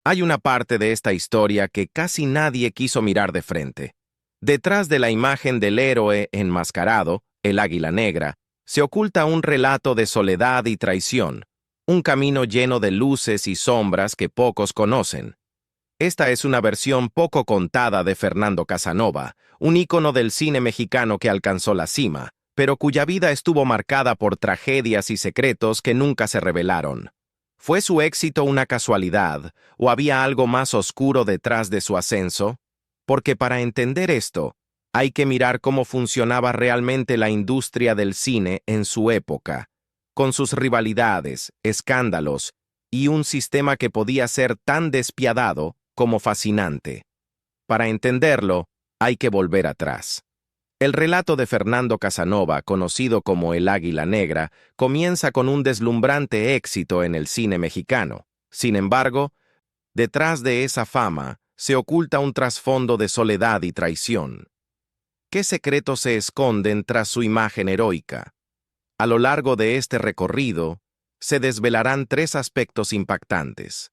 Hay una parte de esta historia que casi nadie quiso mirar de frente. Detrás de la imagen del héroe enmascarado, el Águila Negra, se oculta un relato de soledad y traición, un camino lleno de luces y sombras que pocos conocen. Esta es una versión poco contada de Fernando Casanova, un ícono del cine mexicano que alcanzó la cima, pero cuya vida estuvo marcada por tragedias y secretos que nunca se revelaron. ¿Fue su éxito una casualidad, o había algo más oscuro detrás de su ascenso? Porque para entender esto, hay que mirar cómo funcionaba realmente la industria del cine en su época, con sus rivalidades, escándalos, y un sistema que podía ser tan despiadado como fascinante. Para entenderlo, hay que volver atrás. El relato de Fernando Casanova, conocido como El Águila Negra, comienza con un deslumbrante éxito en el cine mexicano. Sin embargo, detrás de esa fama se oculta un trasfondo de soledad y traición. ¿Qué secretos se esconden tras su imagen heroica? A lo largo de este recorrido, se desvelarán tres aspectos impactantes: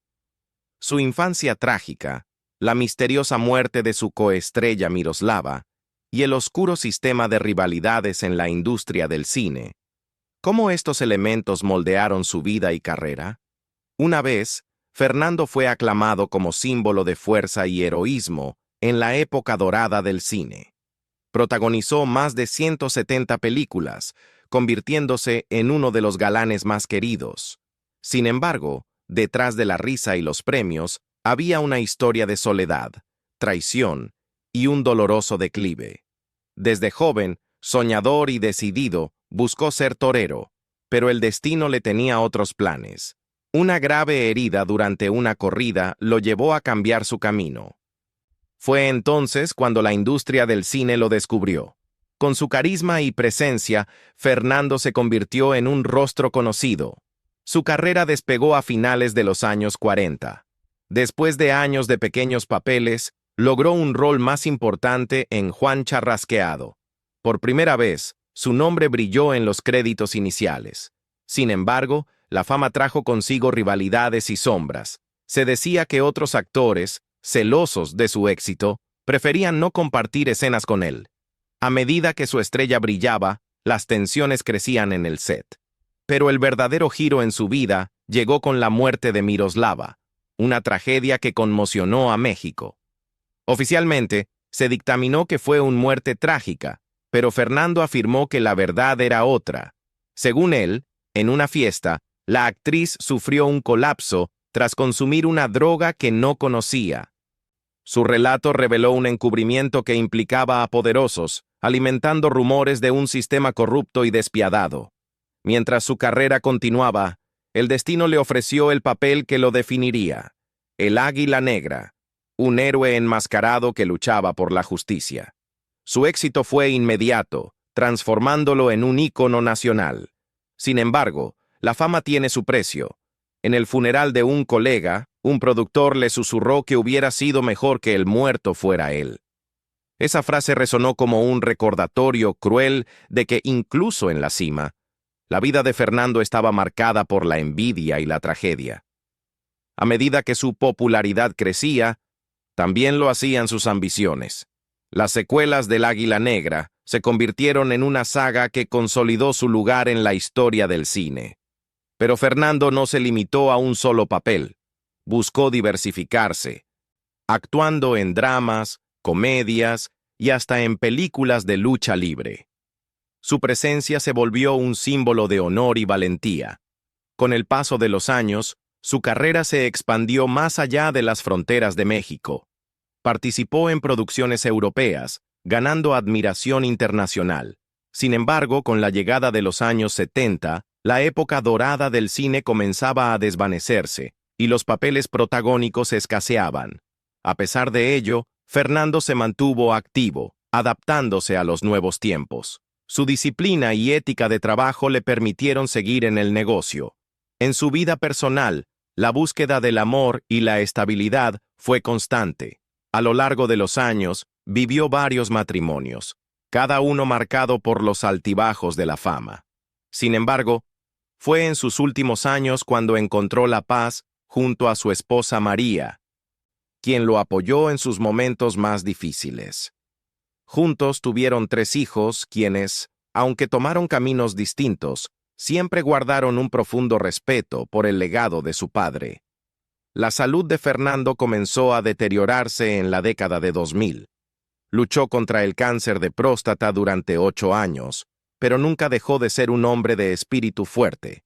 su infancia trágica, la misteriosa muerte de su coestrella Miroslava, y el oscuro sistema de rivalidades en la industria del cine. ¿Cómo estos elementos moldearon su vida y carrera? Una vez, Fernando fue aclamado como símbolo de fuerza y heroísmo en la época dorada del cine. Protagonizó más de 170 películas, convirtiéndose en uno de los galanes más queridos. Sin embargo, detrás de la risa y los premios, había una historia de soledad, traición y un doloroso declive. Desde joven, soñador y decidido, buscó ser torero, pero el destino le tenía otros planes. Una grave herida durante una corrida lo llevó a cambiar su camino. Fue entonces cuando la industria del cine lo descubrió. Con su carisma y presencia, Fernando se convirtió en un rostro conocido. Su carrera despegó a finales de los años 40. Después de años de pequeños papeles, logró un rol más importante en Juan Charrasqueado. Por primera vez, su nombre brilló en los créditos iniciales. Sin embargo, la fama trajo consigo rivalidades y sombras. Se decía que otros actores, celosos de su éxito, preferían no compartir escenas con él. A medida que su estrella brillaba, las tensiones crecían en el set. Pero el verdadero giro en su vida llegó con la muerte de Miroslava, una tragedia que conmocionó a México. Oficialmente, se dictaminó que fue una muerte trágica, pero Fernando afirmó que la verdad era otra. Según él, en una fiesta, la actriz sufrió un colapso tras consumir una droga que no conocía. Su relato reveló un encubrimiento que implicaba a poderosos, alimentando rumores de un sistema corrupto y despiadado. Mientras su carrera continuaba, el destino le ofreció el papel que lo definiría: el Águila Negra, un héroe enmascarado que luchaba por la justicia. Su éxito fue inmediato, transformándolo en un ícono nacional. Sin embargo, la fama tiene su precio. En el funeral de un colega, un productor le susurró que hubiera sido mejor que el muerto fuera él. Esa frase resonó como un recordatorio cruel de que incluso en la cima, la vida de Fernando estaba marcada por la envidia y la tragedia. A medida que su popularidad crecía, también lo hacían sus ambiciones. Las secuelas del Águila Negra se convirtieron en una saga que consolidó su lugar en la historia del cine. Pero Fernando no se limitó a un solo papel. Buscó diversificarse, actuando en dramas, comedias y hasta en películas de lucha libre. Su presencia se volvió un símbolo de honor y valentía. Con el paso de los años, su carrera se expandió más allá de las fronteras de México. Participó en producciones europeas, ganando admiración internacional. Sin embargo, con la llegada de los años 70, la época dorada del cine comenzaba a desvanecerse, y los papeles protagónicos escaseaban. A pesar de ello, Fernando se mantuvo activo, adaptándose a los nuevos tiempos. Su disciplina y ética de trabajo le permitieron seguir en el negocio. En su vida personal, la búsqueda del amor y la estabilidad fue constante. A lo largo de los años, vivió varios matrimonios, cada uno marcado por los altibajos de la fama. Sin embargo, fue en sus últimos años cuando encontró la paz junto a su esposa María, quien lo apoyó en sus momentos más difíciles. Juntos tuvieron 3 hijos, quienes, aunque tomaron caminos distintos, siempre guardaron un profundo respeto por el legado de su padre. La salud de Fernando comenzó a deteriorarse en la década de 2000. Luchó contra el cáncer de próstata durante 8 años, pero nunca dejó de ser un hombre de espíritu fuerte.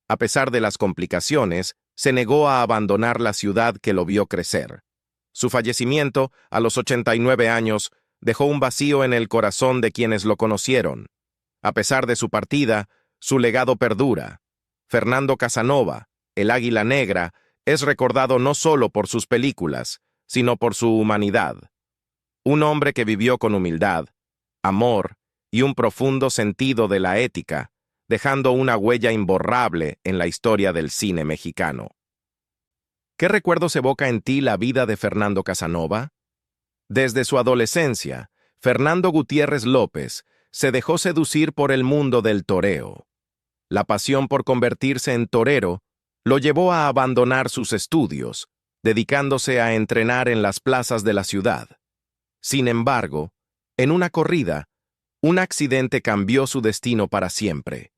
A pesar de las complicaciones, se negó a abandonar la ciudad que lo vio crecer. Su fallecimiento, a los 89 años, dejó un vacío en el corazón de quienes lo conocieron. A pesar de su partida, su legado perdura. Fernando Casanova, el Águila Negra, es recordado no solo por sus películas, sino por su humanidad. Un hombre que vivió con humildad, amor y un profundo sentido de la ética, dejando una huella imborrable en la historia del cine mexicano. ¿Qué recuerdos evoca en ti la vida de Fernando Casanova? Desde su adolescencia, Fernando Gutiérrez López se dejó seducir por el mundo del toreo. La pasión por convertirse en torero lo llevó a abandonar sus estudios, dedicándose a entrenar en las plazas de la ciudad. Sin embargo, en una corrida, un accidente cambió su destino para siempre.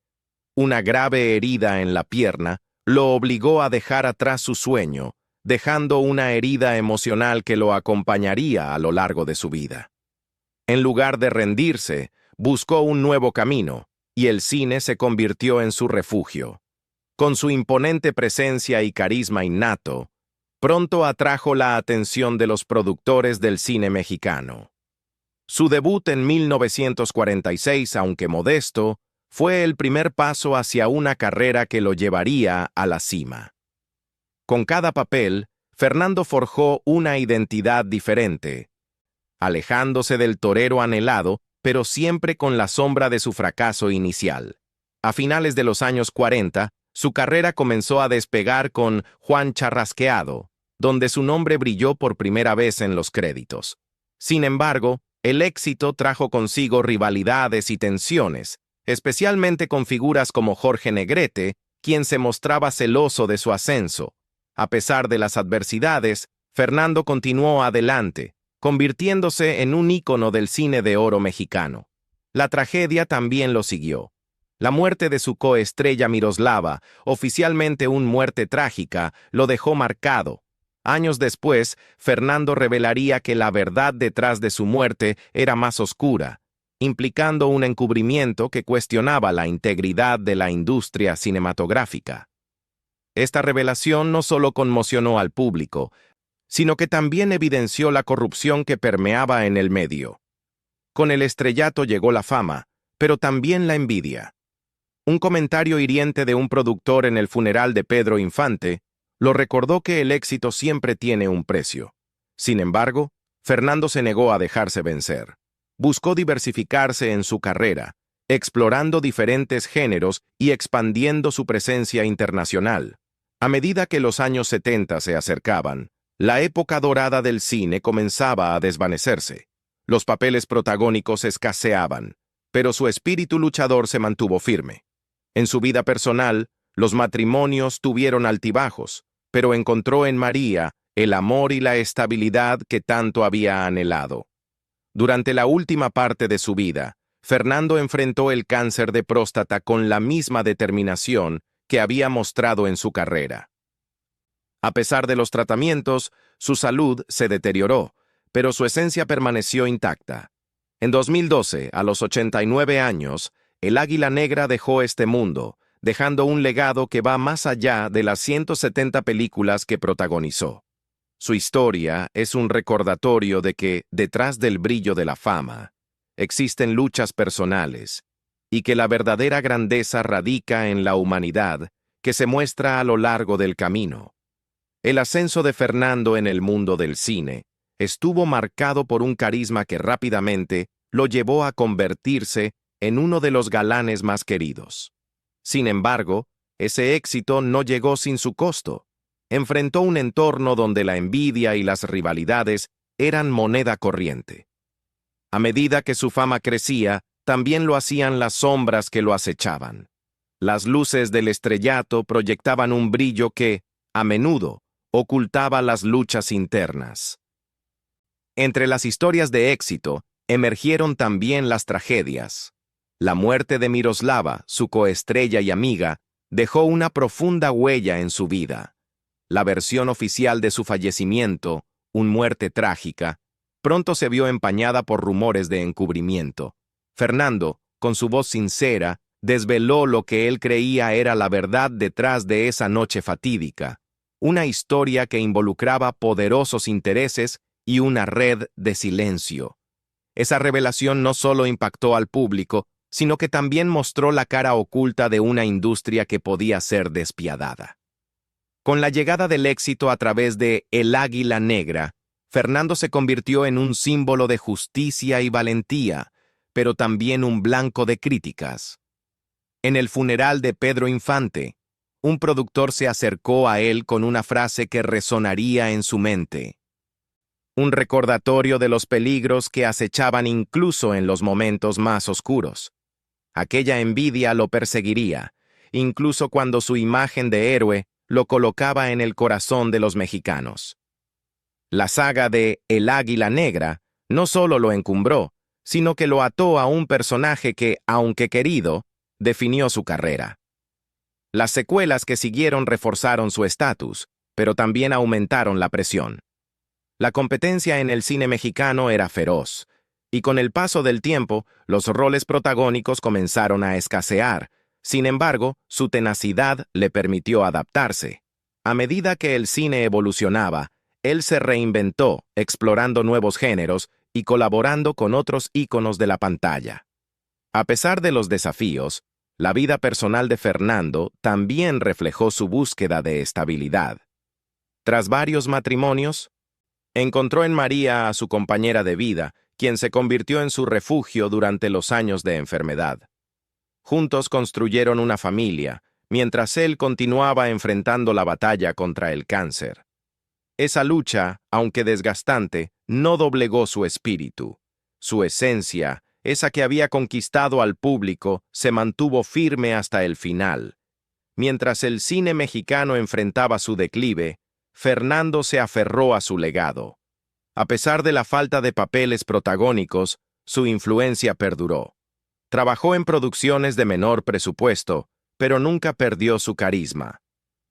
Una grave herida en la pierna lo obligó a dejar atrás su sueño, dejando una herida emocional que lo acompañaría a lo largo de su vida. En lugar de rendirse, buscó un nuevo camino, y el cine se convirtió en su refugio. Con su imponente presencia y carisma innato, pronto atrajo la atención de los productores del cine mexicano. Su debut en 1946, aunque modesto, fue el primer paso hacia una carrera que lo llevaría a la cima. Con cada papel, Fernando forjó una identidad diferente, alejándose del torero anhelado, pero siempre con la sombra de su fracaso inicial. A finales de los años 40, su carrera comenzó a despegar con Juan Charrasqueado, donde su nombre brilló por primera vez en los créditos. Sin embargo, el éxito trajo consigo rivalidades y tensiones, especialmente con figuras como Jorge Negrete, quien se mostraba celoso de su ascenso. A pesar de las adversidades, Fernando continuó adelante, convirtiéndose en un ícono del cine de oro mexicano. La tragedia también lo siguió. La muerte de su coestrella Miroslava, oficialmente una muerte trágica, lo dejó marcado. Años después, Fernando revelaría que la verdad detrás de su muerte era más oscura, implicando un encubrimiento que cuestionaba la integridad de la industria cinematográfica. Esta revelación no solo conmocionó al público, sino que también evidenció la corrupción que permeaba en el medio. Con el estrellato llegó la fama, pero también la envidia. Un comentario hiriente de un productor en el funeral de Pedro Infante lo recordó que el éxito siempre tiene un precio. Sin embargo, Fernando se negó a dejarse vencer. Buscó diversificarse en su carrera, explorando diferentes géneros y expandiendo su presencia internacional. A medida que los años 70 se acercaban, la época dorada del cine comenzaba a desvanecerse. Los papeles protagónicos escaseaban, pero su espíritu luchador se mantuvo firme. En su vida personal, los matrimonios tuvieron altibajos, pero encontró en María el amor y la estabilidad que tanto había anhelado. Durante la última parte de su vida, Fernando enfrentó el cáncer de próstata con la misma determinación que había mostrado en su carrera. A pesar de los tratamientos, su salud se deterioró, pero su esencia permaneció intacta. En 2012, a los 89 años, el Águila Negra dejó este mundo, dejando un legado que va más allá de las 170 películas que protagonizó. Su historia es un recordatorio de que, detrás del brillo de la fama, existen luchas personales, y que la verdadera grandeza radica en la humanidad que se muestra a lo largo del camino. El ascenso de Fernando en el mundo del cine estuvo marcado por un carisma que rápidamente lo llevó a convertirse en uno de los galanes más queridos. Sin embargo, ese éxito no llegó sin su costo. Enfrentó un entorno donde la envidia y las rivalidades eran moneda corriente. A medida que su fama crecía, también lo hacían las sombras que lo acechaban. Las luces del estrellato proyectaban un brillo que, a menudo, ocultaba las luchas internas. Entre las historias de éxito, emergieron también las tragedias. La muerte de Miroslava, su coestrella y amiga, dejó una profunda huella en su vida. La versión oficial de su fallecimiento, una muerte trágica, pronto se vio empañada por rumores de encubrimiento. Fernando, con su voz sincera, desveló lo que él creía era la verdad detrás de esa noche fatídica, una historia que involucraba poderosos intereses y una red de silencio. Esa revelación no solo impactó al público, sino que también mostró la cara oculta de una industria que podía ser despiadada. Con la llegada del éxito a través de El Águila Negra, Fernando se convirtió en un símbolo de justicia y valentía, pero también un blanco de críticas. En el funeral de Pedro Infante, un productor se acercó a él con una frase que resonaría en su mente. Un recordatorio de los peligros que acechaban incluso en los momentos más oscuros. Aquella envidia lo perseguiría, incluso cuando su imagen de héroe lo colocaba en el corazón de los mexicanos. La saga de El Águila Negra no solo lo encumbró, sino que lo ató a un personaje que, aunque querido, definió su carrera. Las secuelas que siguieron reforzaron su estatus, pero también aumentaron la presión. La competencia en el cine mexicano era feroz, y con el paso del tiempo, los roles protagónicos comenzaron a escasear. Sin embargo, su tenacidad le permitió adaptarse. A medida que el cine evolucionaba, él se reinventó, explorando nuevos géneros y colaborando con otros íconos de la pantalla. A pesar de los desafíos, la vida personal de Fernando también reflejó su búsqueda de estabilidad. Tras varios matrimonios, encontró en María a su compañera de vida, quien se convirtió en su refugio durante los años de enfermedad. Juntos construyeron una familia, mientras él continuaba enfrentando la batalla contra el cáncer. Esa lucha, aunque desgastante, no doblegó su espíritu. Su esencia, esa que había conquistado al público, se mantuvo firme hasta el final. Mientras el cine mexicano enfrentaba su declive, Fernando se aferró a su legado. A pesar de la falta de papeles protagónicos, su influencia perduró. Trabajó en producciones de menor presupuesto, pero nunca perdió su carisma.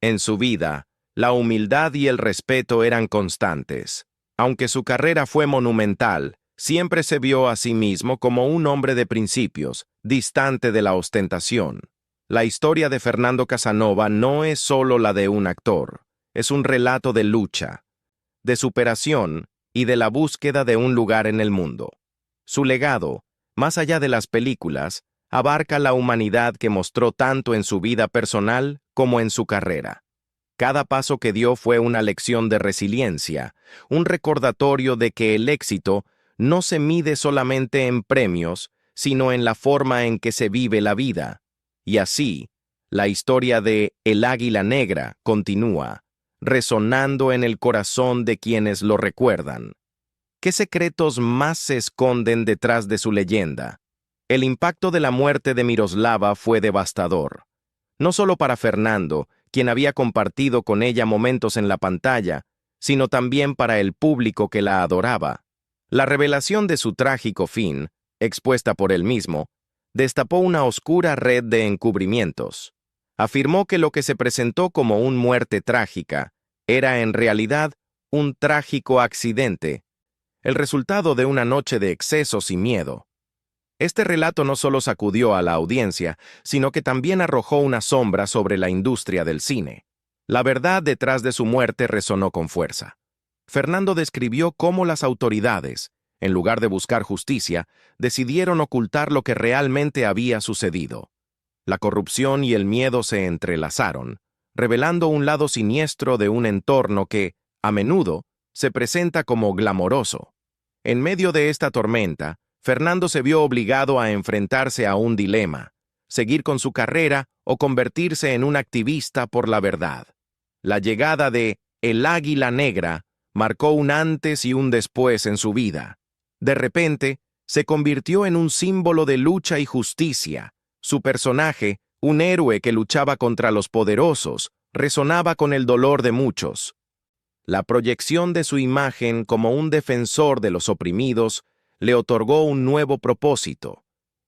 En su vida, la humildad y el respeto eran constantes. Aunque su carrera fue monumental, siempre se vio a sí mismo como un hombre de principios, distante de la ostentación. La historia de Fernando Casanova no es solo la de un actor, es un relato de lucha, de superación y de la búsqueda de un lugar en el mundo. Su legado, más allá de las películas, abarca la humanidad que mostró tanto en su vida personal como en su carrera. Cada paso que dio fue una lección de resiliencia, un recordatorio de que el éxito no se mide solamente en premios, sino en la forma en que se vive la vida. Y así, la historia de El Águila Negra continúa, resonando en el corazón de quienes lo recuerdan. ¿Qué secretos más se esconden detrás de su leyenda? El impacto de la muerte de Miroslava fue devastador. No solo para Fernando, quien había compartido con ella momentos en la pantalla, sino también para el público que la adoraba. La revelación de su trágico fin, expuesta por él mismo, destapó una oscura red de encubrimientos. Afirmó que lo que se presentó como una muerte trágica era en realidad un trágico accidente, el resultado de una noche de excesos y miedo. Este relato no solo sacudió a la audiencia, sino que también arrojó una sombra sobre la industria del cine. La verdad detrás de su muerte resonó con fuerza. Fernando describió cómo las autoridades, en lugar de buscar justicia, decidieron ocultar lo que realmente había sucedido. La corrupción y el miedo se entrelazaron, revelando un lado siniestro de un entorno que, a menudo, se presenta como glamoroso. En medio de esta tormenta, Fernando se vio obligado a enfrentarse a un dilema: seguir con su carrera o convertirse en un activista por la verdad. La llegada de El Águila Negra marcó un antes y un después en su vida. De repente, se convirtió en un símbolo de lucha y justicia. Su personaje, un héroe que luchaba contra los poderosos, resonaba con el dolor de muchos. La proyección de su imagen como un defensor de los oprimidos le otorgó un nuevo propósito,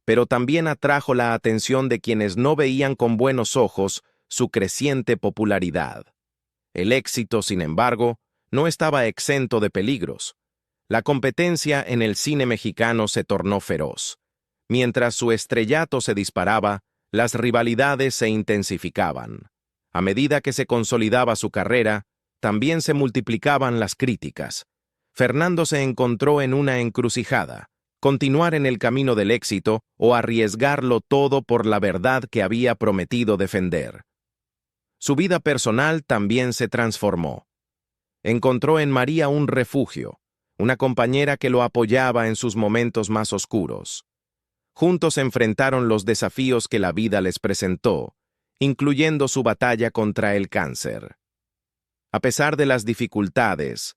pero también atrajo la atención de quienes no veían con buenos ojos su creciente popularidad. El éxito, sin embargo, no estaba exento de peligros. La competencia en el cine mexicano se tornó feroz. Mientras su estrellato se disparaba, las rivalidades se intensificaban. A medida que se consolidaba su carrera, también se multiplicaban las críticas. Fernando se encontró en una encrucijada: continuar en el camino del éxito o arriesgarlo todo por la verdad que había prometido defender. Su vida personal también se transformó. Encontró en María un refugio, una compañera que lo apoyaba en sus momentos más oscuros. Juntos enfrentaron los desafíos que la vida les presentó, incluyendo su batalla contra el cáncer. A pesar de las dificultades,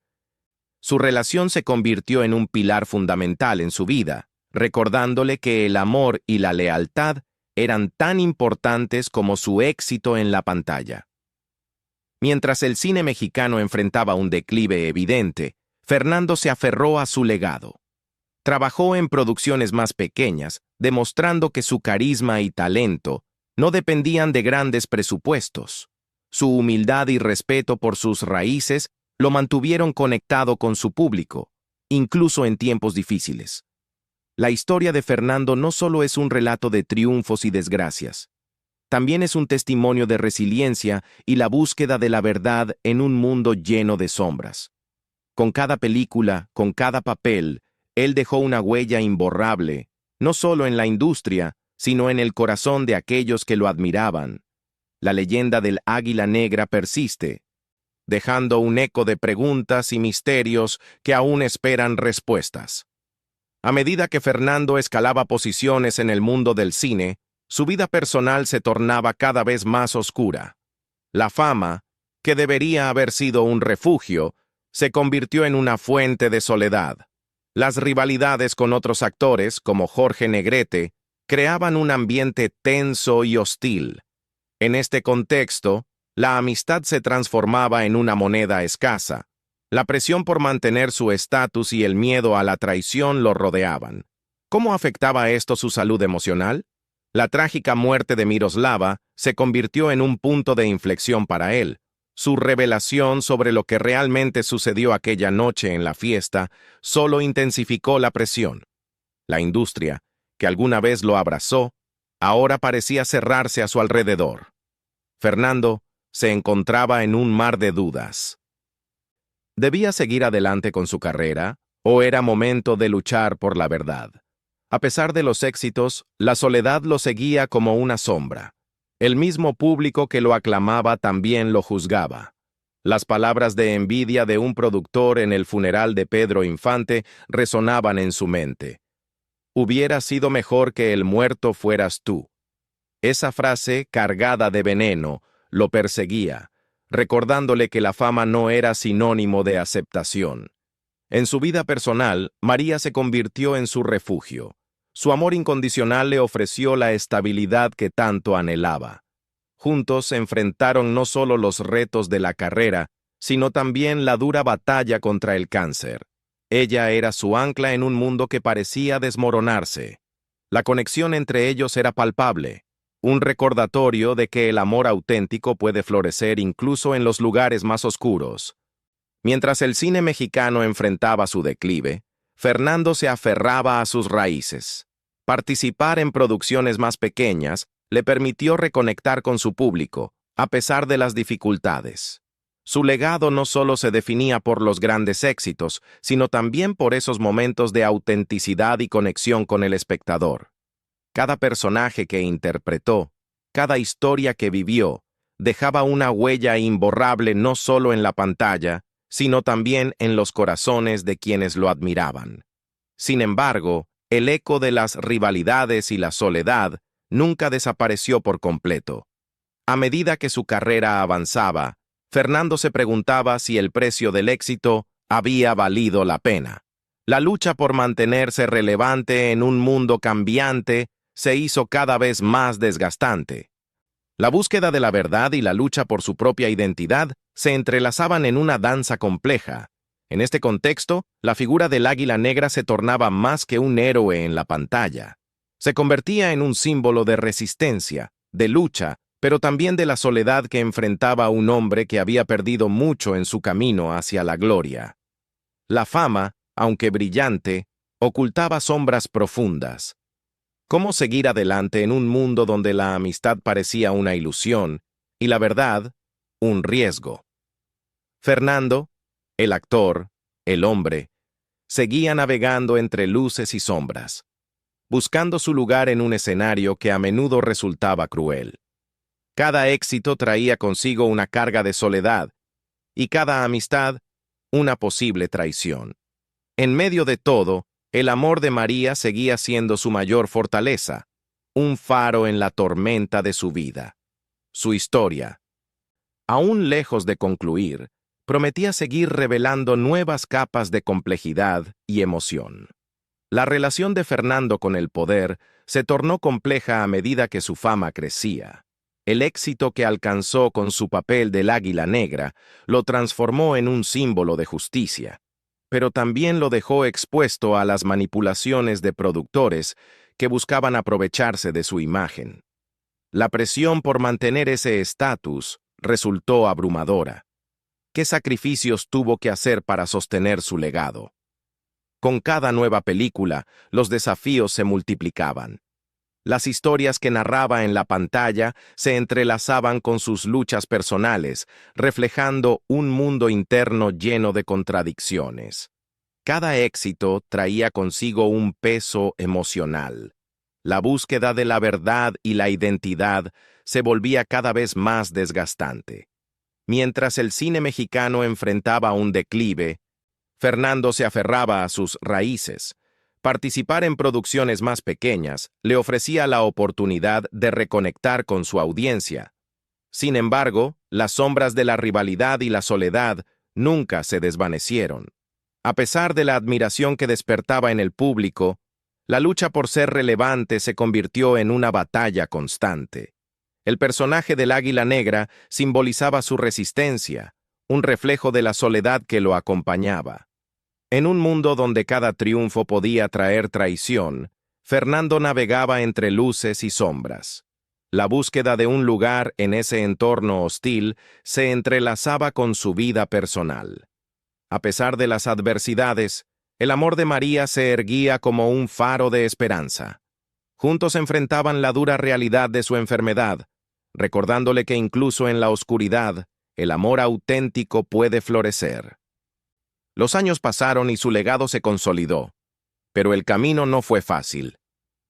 su relación se convirtió en un pilar fundamental en su vida, recordándole que el amor y la lealtad eran tan importantes como su éxito en la pantalla. Mientras el cine mexicano enfrentaba un declive evidente, Fernando se aferró a su legado. Trabajó en producciones más pequeñas, demostrando que su carisma y talento no dependían de grandes presupuestos. Su humildad y respeto por sus raíces lo mantuvieron conectado con su público, incluso en tiempos difíciles. La historia de Fernando no solo es un relato de triunfos y desgracias, también es un testimonio de resiliencia y la búsqueda de la verdad en un mundo lleno de sombras. Con cada película, con cada papel, él dejó una huella imborrable, no solo en la industria, sino en el corazón de aquellos que lo admiraban. La leyenda del Águila Negra persiste, dejando un eco de preguntas y misterios que aún esperan respuestas. A medida que Fernando escalaba posiciones en el mundo del cine, su vida personal se tornaba cada vez más oscura. La fama, que debería haber sido un refugio, se convirtió en una fuente de soledad. Las rivalidades con otros actores, como Jorge Negrete, creaban un ambiente tenso y hostil. En este contexto, la amistad se transformaba en una moneda escasa. La presión por mantener su estatus y el miedo a la traición lo rodeaban. ¿Cómo afectaba esto su salud emocional? La trágica muerte de Miroslava se convirtió en un punto de inflexión para él. Su revelación sobre lo que realmente sucedió aquella noche en la fiesta solo intensificó la presión. La industria, que alguna vez lo abrazó, ahora parecía cerrarse a su alrededor. Fernando se encontraba en un mar de dudas. ¿Debía seguir adelante con su carrera o era momento de luchar por la verdad? A pesar de los éxitos, la soledad lo seguía como una sombra. El mismo público que lo aclamaba también lo juzgaba. Las palabras de envidia de un productor en el funeral de Pedro Infante resonaban en su mente. Hubiera sido mejor que el muerto fueras tú. Esa frase, cargada de veneno, lo perseguía, recordándole que la fama no era sinónimo de aceptación. En su vida personal, María se convirtió en su refugio. Su amor incondicional le ofreció la estabilidad que tanto anhelaba. Juntos se enfrentaron no solo los retos de la carrera, sino también la dura batalla contra el cáncer. Ella era su ancla en un mundo que parecía desmoronarse. La conexión entre ellos era palpable, un recordatorio de que el amor auténtico puede florecer incluso en los lugares más oscuros. Mientras el cine mexicano enfrentaba su declive, Fernando se aferraba a sus raíces. Participar en producciones más pequeñas le permitió reconectar con su público, a pesar de las dificultades. Su legado no solo se definía por los grandes éxitos, sino también por esos momentos de autenticidad y conexión con el espectador. Cada personaje que interpretó, cada historia que vivió, dejaba una huella imborrable no solo en la pantalla, sino también en los corazones de quienes lo admiraban. Sin embargo, el eco de las rivalidades y la soledad nunca desapareció por completo. A medida que su carrera avanzaba, Fernando se preguntaba si el precio del éxito había valido la pena. La lucha por mantenerse relevante en un mundo cambiante se hizo cada vez más desgastante. La búsqueda de la verdad y la lucha por su propia identidad se entrelazaban en una danza compleja. En este contexto, la figura del Águila Negra se tornaba más que un héroe en la pantalla. Se convertía en un símbolo de resistencia, de lucha, pero también de la soledad que enfrentaba a un hombre que había perdido mucho en su camino hacia la gloria. La fama, aunque brillante, ocultaba sombras profundas. ¿Cómo seguir adelante en un mundo donde la amistad parecía una ilusión y la verdad, un riesgo? Fernando, el actor, el hombre, seguía navegando entre luces y sombras, buscando su lugar en un escenario que a menudo resultaba cruel. Cada éxito traía consigo una carga de soledad y cada amistad una posible traición. En medio de todo, el amor de María seguía siendo su mayor fortaleza, un faro en la tormenta de su vida. Su historia, aún lejos de concluir, prometía seguir revelando nuevas capas de complejidad y emoción. La relación de Fernando con el poder se tornó compleja a medida que su fama crecía. El éxito que alcanzó con su papel del Águila Negra lo transformó en un símbolo de justicia, pero también lo dejó expuesto a las manipulaciones de productores que buscaban aprovecharse de su imagen. La presión por mantener ese estatus resultó abrumadora. ¿Qué sacrificios tuvo que hacer para sostener su legado? Con cada nueva película, los desafíos se multiplicaban. Las historias que narraba en la pantalla se entrelazaban con sus luchas personales, reflejando un mundo interno lleno de contradicciones. Cada éxito traía consigo un peso emocional. La búsqueda de la verdad y la identidad se volvía cada vez más desgastante. Mientras el cine mexicano enfrentaba un declive, Fernando se aferraba a sus raíces. Participar en producciones más pequeñas le ofrecía la oportunidad de reconectar con su audiencia. Sin embargo, las sombras de la rivalidad y la soledad nunca se desvanecieron. A pesar de la admiración que despertaba en el público, la lucha por ser relevante se convirtió en una batalla constante. El personaje del Águila Negra simbolizaba su resistencia, un reflejo de la soledad que lo acompañaba. En un mundo donde cada triunfo podía traer traición, Fernando navegaba entre luces y sombras. La búsqueda de un lugar en ese entorno hostil se entrelazaba con su vida personal. A pesar de las adversidades, el amor de María se erguía como un faro de esperanza. Juntos enfrentaban la dura realidad de su enfermedad, recordándole que incluso en la oscuridad, el amor auténtico puede florecer. Los años pasaron y su legado se consolidó, pero el camino no fue fácil.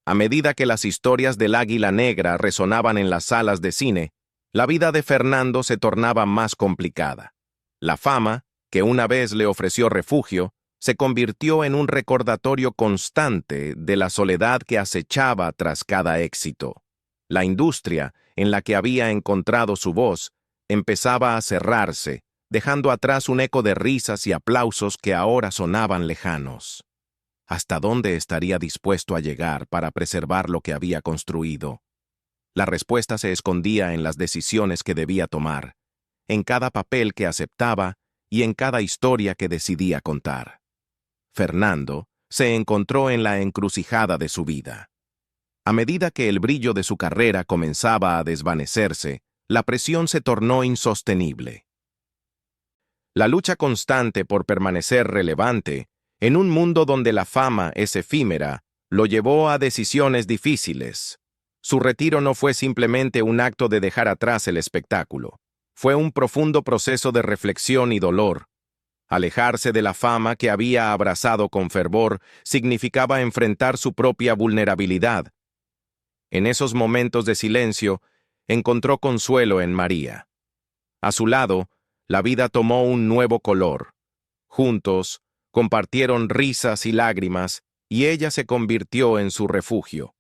A medida que las historias del Águila Negra resonaban en las salas de cine, la vida de Fernando se tornaba más complicada. La fama, que una vez le ofreció refugio, se convirtió en un recordatorio constante de la soledad que acechaba tras cada éxito. La industria, en la que había encontrado su voz, empezaba a cerrarse, dejando atrás un eco de risas y aplausos que ahora sonaban lejanos. ¿Hasta dónde estaría dispuesto a llegar para preservar lo que había construido? La respuesta se escondía en las decisiones que debía tomar, en cada papel que aceptaba y en cada historia que decidía contar. Fernando se encontró en la encrucijada de su vida. A medida que el brillo de su carrera comenzaba a desvanecerse, la presión se tornó insostenible. La lucha constante por permanecer relevante, en un mundo donde la fama es efímera, lo llevó a decisiones difíciles. Su retiro no fue simplemente un acto de dejar atrás el espectáculo. Fue un profundo proceso de reflexión y dolor. Alejarse de la fama que había abrazado con fervor significaba enfrentar su propia vulnerabilidad. En esos momentos de silencio, encontró consuelo en María. A su lado, la vida tomó un nuevo color. Juntos, compartieron risas y lágrimas, y ella se convirtió en su refugio.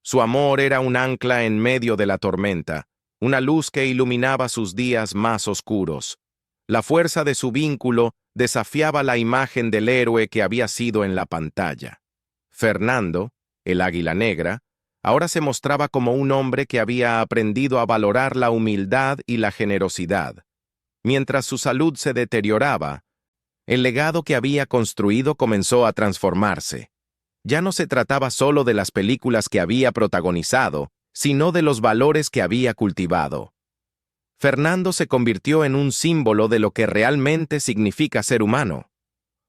Su amor era un ancla en medio de la tormenta, una luz que iluminaba sus días más oscuros. La fuerza de su vínculo desafiaba la imagen del héroe que había sido en la pantalla. Fernando, el Águila Negra, Ahora se mostraba como un hombre que había aprendido a valorar la humildad y la generosidad. Mientras su salud se deterioraba, el legado que había construido comenzó a transformarse. Ya no se trataba solo de las películas que había protagonizado, sino de los valores que había cultivado. Fernando se convirtió en un símbolo de lo que realmente significa ser humano.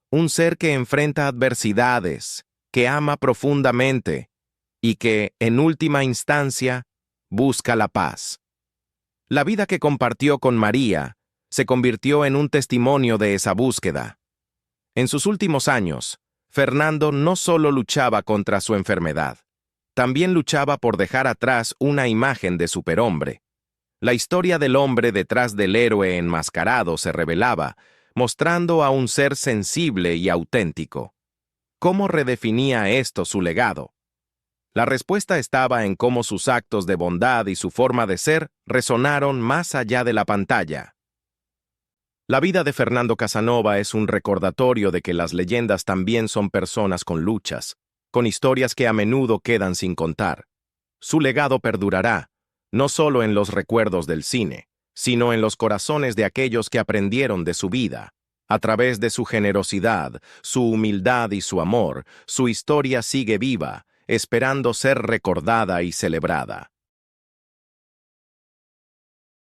Un ser que enfrenta adversidades, que ama profundamente y que, en última instancia, busca la paz. La vida que compartió con María se convirtió en un testimonio de esa búsqueda. En sus últimos años, Fernando no solo luchaba contra su enfermedad, también luchaba por dejar atrás una imagen de superhombre. La historia del hombre detrás del héroe enmascarado se revelaba, mostrando a un ser sensible y auténtico. ¿Cómo redefinía esto su legado? La respuesta estaba en cómo sus actos de bondad y su forma de ser resonaron más allá de la pantalla. La vida de Fernando Casanova es un recordatorio de que las leyendas también son personas con luchas, con historias que a menudo quedan sin contar. Su legado perdurará, no solo en los recuerdos del cine, sino en los corazones de aquellos que aprendieron de su vida. A través de su generosidad, su humildad y su amor, su historia sigue viva, esperando ser recordada y celebrada.